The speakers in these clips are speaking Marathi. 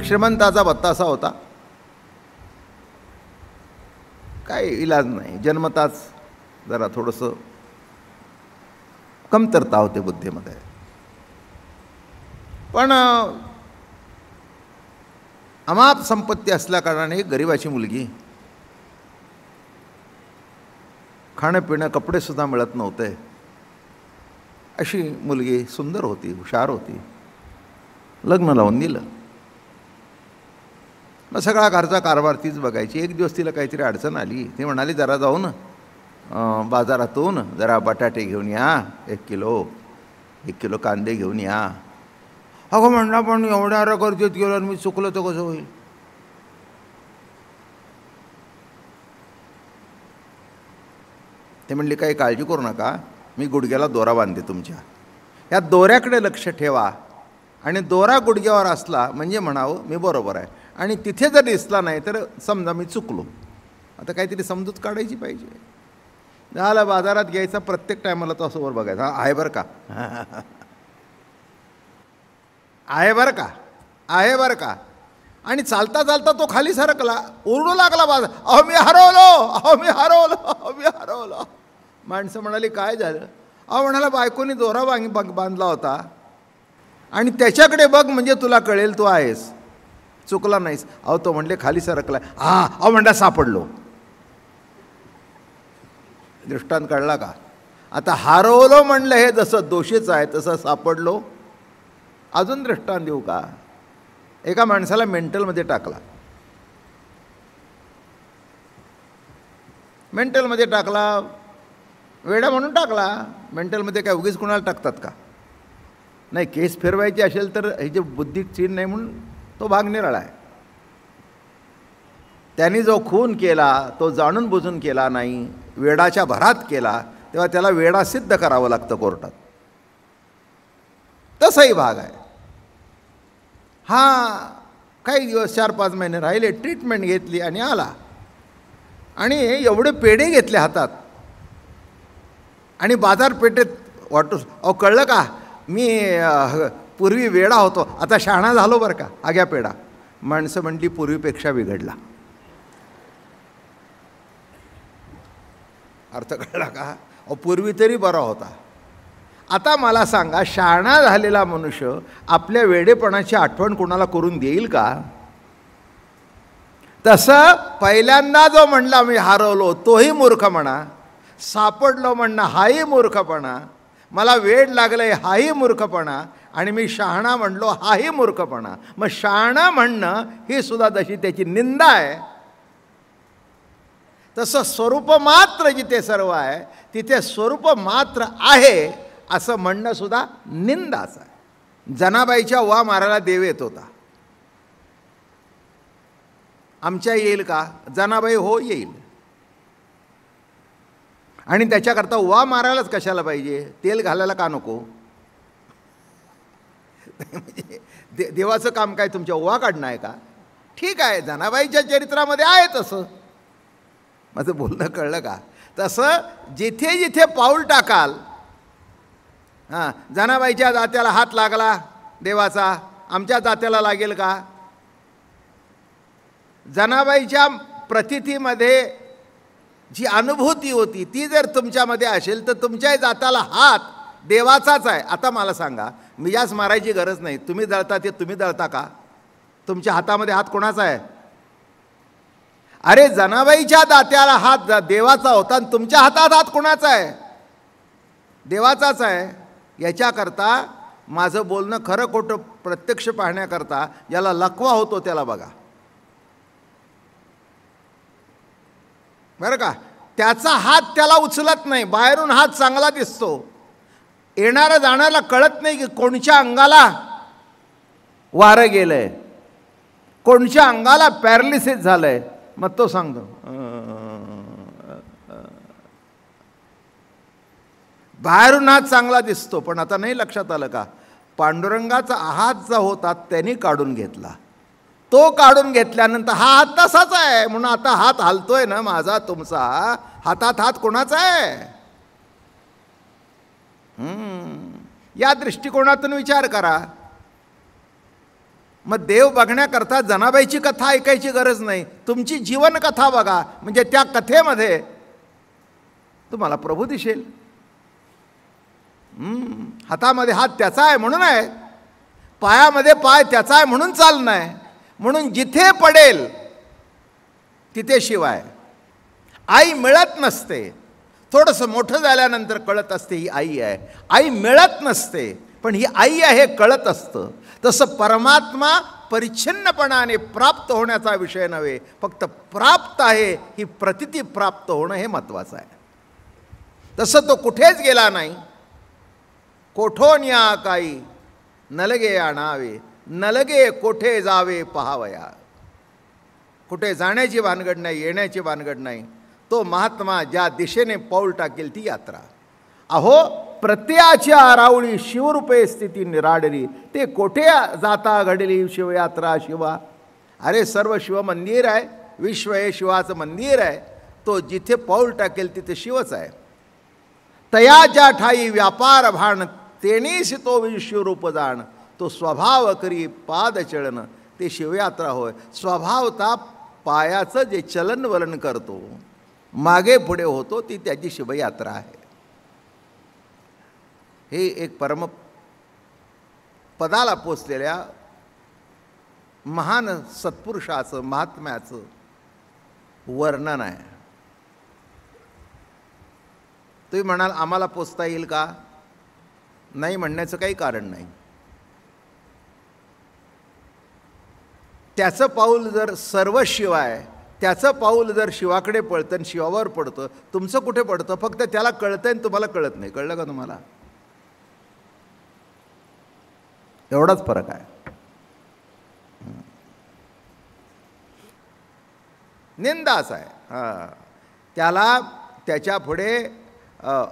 श्रीमंताचा बत्तासा होता, काय इलाज नाही, जन्मताच जरा थोडंसं कमतरता होते बुद्धीमध्ये. पण अमाप संपत्ती असल्या कारणाने गरिबाची मुलगी, खाणं पिणं कपडेसुद्धा मिळत नव्हते, अशी मुलगी सुंदर होती, हुशार होती. लग्न लावून दिलं. मग सगळा घरचा कारभार तीच बघायची. एक दिवस तिला काहीतरी अडचण आली. ती म्हणाली, जरा जाऊन बाजारातून जरा बटाटे घेऊन या, 1 किलो कांदे घेऊन या. अगं म्हणला, पण एवढ्या गर्दीत गेलो आणि मी चुकलं तर कसं होईल? ते म्हणले, काही काळजी करू नका, मी गुडघ्याला दोरा बांधते तुमच्या, या दोऱ्याकडे लक्ष ठेवा आणि दोरा गुडघ्यावर असला म्हणजे म्हणावं मी बरोबर आहे, आणि तिथे जर दिसला नाही तर समजा मी चुकलो. आता काहीतरी समजूत काढायची पाहिजे. झालं, बाजारात घ्यायचा, प्रत्येक टायमाला तो असं वर बघायचा, आहे बरं का, आहे बरं का, आहे बरं का. आणि चालता चालता तो खाली सरकला, ओरडू लागला बाजार, अहो मी हरवलो, अहो मी हरवलो, अहो मी हरवलो. माणसं म्हणाली, काय झालं? अहो म्हणाला, बायकोनी दोरा बांधला होता आणि त्याच्याकडे बघ म्हणजे तुला कळेल तू आहेस, चुकला नाहीस. अहो तो म्हणले, खाली सरकला. हा, अहो म्हणला, सापडलो. दृष्टांत कळला का? आता हरवलो म्हणलं हे जसं दोषीच आहे तसं सापडलो. अजून दृष्टांत देऊ का? एका माणसाला मेंटलमध्ये टाकला, मेंटलमध्ये टाकला, वेडा म्हणून टाकला. मेंटलमध्ये काय उगीच कुणाला टाकतात का? नाही, केस फिरवायची असेल तर ह्याची बुद्धीत चीन नाही म्हणून तो भाग निराळा आहे. त्यांनी जो खून केला तो जाणून बुजून केला नाही, वेडाच्या भरात केला, तेव्हा त्याला वेडा सिद्ध करावं लागतं कोर्टात. तसाही भाग आहे. हा काही दिवस 4-5 महिने राहिले, ट्रीटमेंट घेतली आणि आला, आणि एवढे पेढे घेतले हातात आणि बाजारपेठेत वाटू, अहो कळलं का, मी पूर्वी वेडा होतो, आता शहाणा झालो बरं का, आग्या पेढा. माणसं म्हणली, पूर्वीपेक्षा बिघडला. अर्थ कळला का? अहो पूर्वी तरी बरा होता. आता मला सांगा, शहाणा झालेला मनुष्य आपल्या वेडेपणाची आठवण कोणाला करून देईल का? तसं पहिल्यांदा जो म्हणला मी हरवलो तोही मूर्खपणा, सापडलो म्हणणं हाही मूर्खपणा, मला वेड लागलंय हाही मूर्खपणा, आणि मी शहाणा म्हणलो हाही मूर्खपणा. मग शहाणा म्हणणं ही सुद्धा जशी त्याची निंदा आहे, तसं स्वरूप मात्र जिथे सर्व आहे तिथे स्वरूप मात्र आहे असं म्हणणं सुद्धा निंदाच आहे. जनाबाईच्या वा मारायला देव येत होता, आमच्या येईल का? जनाबाई हो येईल. आणि त्याच्याकरता वा मारायलाच कशाला पाहिजे? तेल घालायला का नको? म्हणजे देवाचं काम काय तुमच्या वा काढणं आहे का? ठीक आहे, जनाबाईच्या चरित्रामध्ये आहे तसं. माझं बोलणं कळलं का? तसं जिथे जिथे पाऊल टाकाल, हां, जनाबाईच्या दात्याला हात लागला देवाचा, आमच्या दात्याला लागेल का? जनाबाईच्या प्रतीतीमध्ये जी अनुभूती होती ती जर तुमच्यामध्ये असेल तर तुमच्या दाताला हात देवाचाच आहे. आता मला सांगा, मी जास्त मारायची गरज नाही, तुम्ही जळता ते तुम्ही जळता का? तुमच्या हातामध्ये हात कोणाचा आहे? अरे जनाबाईच्या दात्याला हात देवाचा होता आणि तुमच्या हातात हात कोणाचा आहे? देवाचाच आहे. याच्याकरता माझं बोलणं खरं खोटं प्रत्यक्ष पाहण्याकरता ज्याला लकवा होतो त्याला बघा, बरं का? त्याचा हात त्याला उचलत नाही, बाहेरून हात चांगला दिसतो, येणारा जाणारा कळत नाही की कोणच्या अंगाला वारं गेलंय, कोणच्या अंगाला पॅरालिसिस झालंय. मग तो सांगतो बाहेरून हात चांगला दिसतो, पण आता नाही लक्षात आलं का पांडुरंगाचा हात जो होता त्यांनी काढून घेतला, तो काढून घेतल्यानंतर हा हात तसाच आहे. म्हणून आता हात हालतोय ना माझा तुमचा, हातात हात कोणाचा आहे? या दृष्टिकोनातून विचार करा. मग देव बघण्याकरता जनाबाईची कथा ऐकायची गरज नाही, तुमची जीवन कथा बघा, म्हणजे त्या कथेमध्ये तुम्हाला प्रभू दिसेल. हातामध्ये हात त्याचा आहे म्हणून आहे, पायामध्ये पाय त्याचा आहे म्हणून चालणं आहे. म्हणून जिथे पडेल तिथे शिवाय. आई मिळत नसते, थोडंसं मोठं झाल्यानंतर कळत असते ही आई आहे. आई मिळत नसते, पण ही आई आहे हे कळत असतं. तसं परमात्मा परिच्छिन्नपणाने प्राप्त होण्याचा विषय नव्हे, फक्त प्राप्त आहे ही प्रतिती प्राप्त होणं हे महत्त्वाचं आहे. तसं तो कुठेच गेला नाही. कोठोन या काही नलगे आणावे, नलगे कोठे जावे पहावया. कुठे जाण्याची भानगड नाही, येण्याची भानगड नाही. तो महात्मा ज्या दिशेने पाऊल टाकेल ती यात्रा. अहो प्रत्ययाच्या आरावळी शिवरूपे स्थिती निराडली, ते कोठे जाता घडली शिवयात्रा शिवा. अरे सर्व शिवमंदिर आहे, विश्व हे शिवाचं मंदिर आहे. तो जिथे पाऊल टाकेल तिथे शिवच आहे. तयाच्या ठाई व्यापार भाण, तेनेस तो विश्वरूप जाण. तो स्वभाव करी पादचलन, ते शिवयात्रा होय. स्वभावता पायाचं जे चलनवलन करतो, मागे पुढे होतो, ती त्याची शिवयात्रा आहे. हे एक परम पदाला पोचलेल्या महान सत्पुरुषाचं महात्म्याचं वर्णन आहे. तुम्ही म्हणाल आम्हाला पोचता येईल का? नाही म्हणण्याचं काही कारण नाही. त्याचं पाऊल जर सर्व शिव आहे, त्याचं पाऊल जर शिवाकडे पडतं आणि शिवावर पडतं, तुमचं कुठे पडतं? फक्त त्याला कळतं आणि तुम्हाला कळत नाही. कळलं का तुम्हाला? एवढाच फरक आहे. निंदाच आहे. त्याला त्याच्या पुढे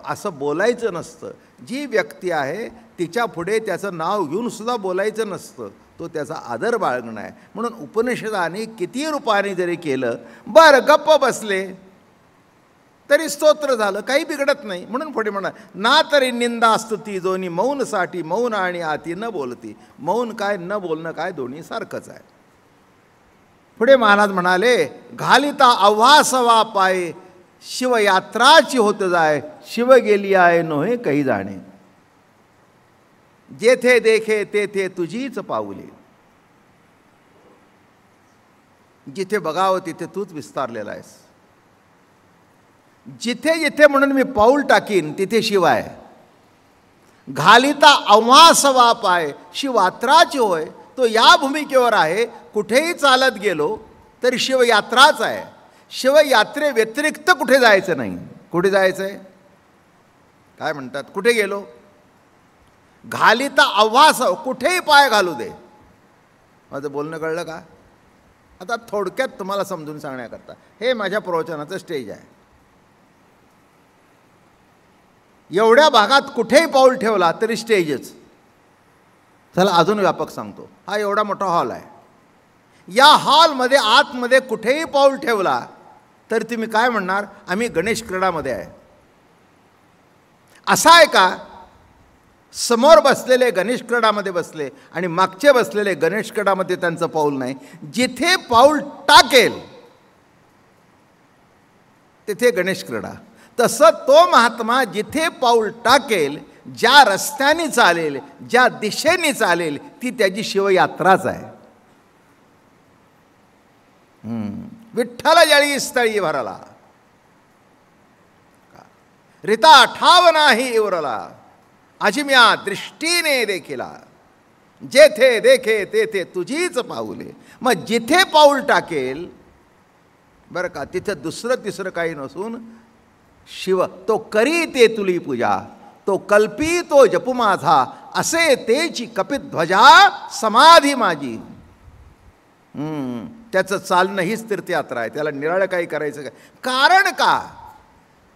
असं बोलायचं नसतं. जी व्यक्ती आहे तिच्या पुढे त्याचं नाव घेऊन सुद्धा बोलायचं नसतं. तो त्याचा आदर बाळगणं आहे. म्हणून उपनिषदाने किती रूपाने जरी केलं, बरं गप्प बसले तरी स्तोत्र झालं, काही बिघडत नाही. म्हणून पुढे म्हणा ना तरी निंदा स्तुती जोनी मौनसाठी, मौन आणि आती न बोलती. मौन काय न बोलणं काय दोन्ही सारखंच आहे. पुढे महाराज म्हणाले घालिता अव्हासवा पाये, शिवयात्राची होत जाय. शिव गेली आहे नोहे काही जाणे, जेथे देखे तेथे तुझीच पाऊले. जिथे बघावं तिथे तूच विस्तारलेला आहेस. जिथे जिथे म्हणून मी पाऊल टाकीन तिथे शिव आहे. घालिता अव्हासवा पाय, शिवयात्राची होय. तो या भूमिकेवर आहे. कुठेही चालत गेलो तरी शिवयात्राच आहे. शिवयात्रे व्यतिरिक्त कुठे जायचं नाही. कुठे जायचं आहे? काय म्हणतात? कुठे गेलो? घालिता अव्हास, कुठेही पाय घालू दे. माझं बोलणं कळलं का? आता थोडक्यात तुम्हाला समजून सांगण्याकरता हे माझ्या प्रवचनाचं स्टेज आहे. एवढ्या भागात कुठेही पाऊल ठेवला तरी स्टेजच. चला अजून व्यापक सांगतो. हा एवढा मोठा हॉल आहे. या हॉलमध्ये आतमध्ये कुठेही पाऊल ठेवला तर तुम्ही काय म्हणणार? आम्ही गणेश क्रीडामध्ये आहे. असा आहे का? समोर बसलेले गणेश क्रीडामध्ये बसले आणि मागचे बसलेले गणेश क्रीडामध्ये त्यांचं पाऊल नाही. जिथे पाऊल टाकेल तिथे गणेश क्रीडा. तसं तो महात्मा जिथे पाऊल टाकेल, ज्या रस्त्याने चालेल, ज्या दिशेने चालेल, ती त्याची शिवयात्राच आहे. विठ्ठल जळी स्थळी भरला, रिता ठाव नाही इवरला, अजिम्या दृष्टीने देखिला, जेथे देखे तेथे तुझीच पाऊले. मग जिथे पाऊल टाकेल बरं का, तिथे दुसरं तिसरं काही नसून शिव. तो करी ते तुली पूजा, तो कल्पी तो जपू माझा, असे तेची कपित ध्वजा समाधी माझी. त्याचं चालणं हीच तीर्थयात्रा आहे. त्याला निराळं काही करायचं काय? कारण का?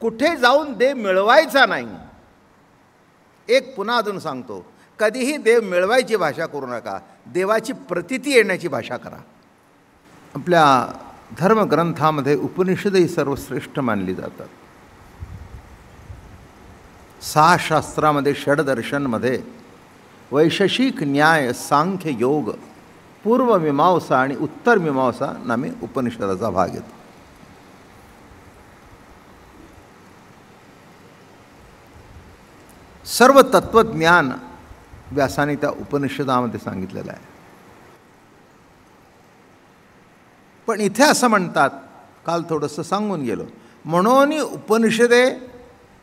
कुठे जाऊन देव मिळवायचा नाही. एक पुन्हा अजून सांगतो, कधीही देव मिळवायची भाषा करू नका, देवाची प्रतीती येण्याची भाषा करा. आपल्या धर्मग्रंथामध्ये उपनिषदही सर्वश्रेष्ठ मानली जातात. 6 शास्त्रामध्ये षडदर्शनमध्ये वैशेषिक न्याय, सांख्य, योग पूर्वमीमांसा आणि उत्तरमीमांसा नामे उपनिषदाचा भाग येतो. सर्व तत्वज्ञान व्यासाने त्या उपनिषदामध्ये सांगितलेलं आहे. पण इथे असं म्हणतात, काल थोडंसं सांगून गेलो, म्हणून उपनिषदे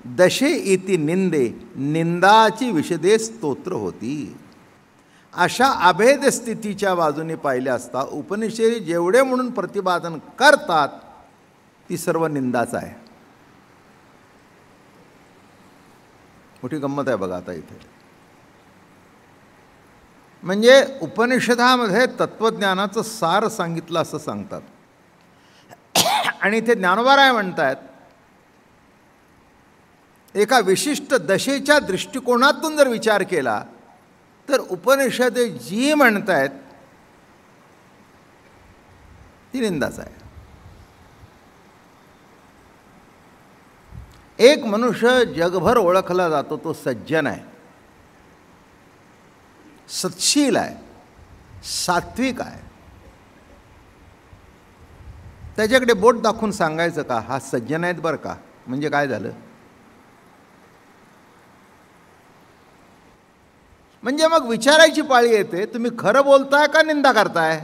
दशे इति निंदे, निंदाची विशदे स्तोत्र होती. अशा अभेद स्थितीच्या बाजूने पाहिले असता उपनिषदे जेवढे म्हणून प्रतिपादन करतात ती सर्व निंदाच आहे. मोठी गंमत आहे बघा आता इथे. म्हणजे उपनिषदामध्ये तत्वज्ञानाचं सार सांगितलं असं सांगतात आणि इथे ज्ञानोबाराय म्हणतात एका विशिष्ट दशेच्या दृष्टिकोनातून जर विचार केला तर उपनिषदे जी म्हणतायत ती निंदाच आहे. एक मनुष्य जगभर ओळखला जातो तो सज्जन आहे, सत्शील आहे, सात्विक आहे. त्याच्याकडे बोट दाखवून सांगायचं का हा सज्जन आहेत बरं का, म्हणजे काय झालं? म्हणजे मग विचारायची पाळी येते, तुम्ही खरं बोलताय का निंदा करताय?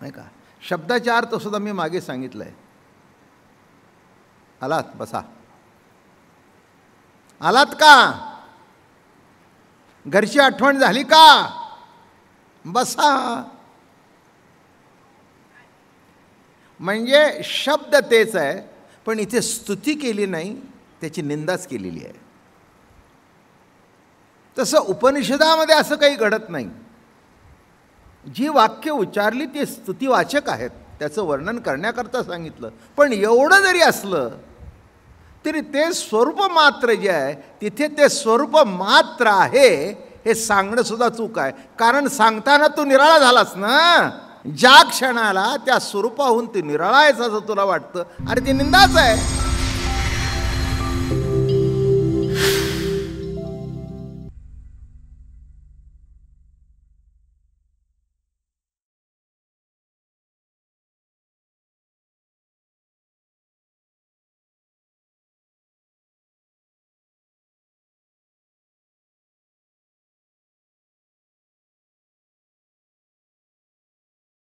नाही का? शब्दाचा अर्थ सुद्धा मी मागे सांगितलंय. आलात बसा. आलात का? घरची आठवण झाली का? बसा. म्हणजे शब्द तेच आहे, पण इथे स्तुती केली नाही, त्याची निंदाच केलेली आहे. तसं उपनिषदामध्ये असं काही घडत नाही. जी वाक्य उच्चारली ती स्तुतिवाचक आहेत, त्याचं वर्णन करण्याकरता सांगितलं. पण एवढं जरी असलं तरी ते स्वरूप मात्र जे आहे तिथे ते स्वरूप मात्र आहे हे सांगणं सुद्धा चूक आहे. कारण सांगताना तू निराळा झालास ना. ज्या क्षणाला त्या स्वरूपाहून तू निराळा आहेस असं तुला वाटतं, अरे ती निंदाच आहे.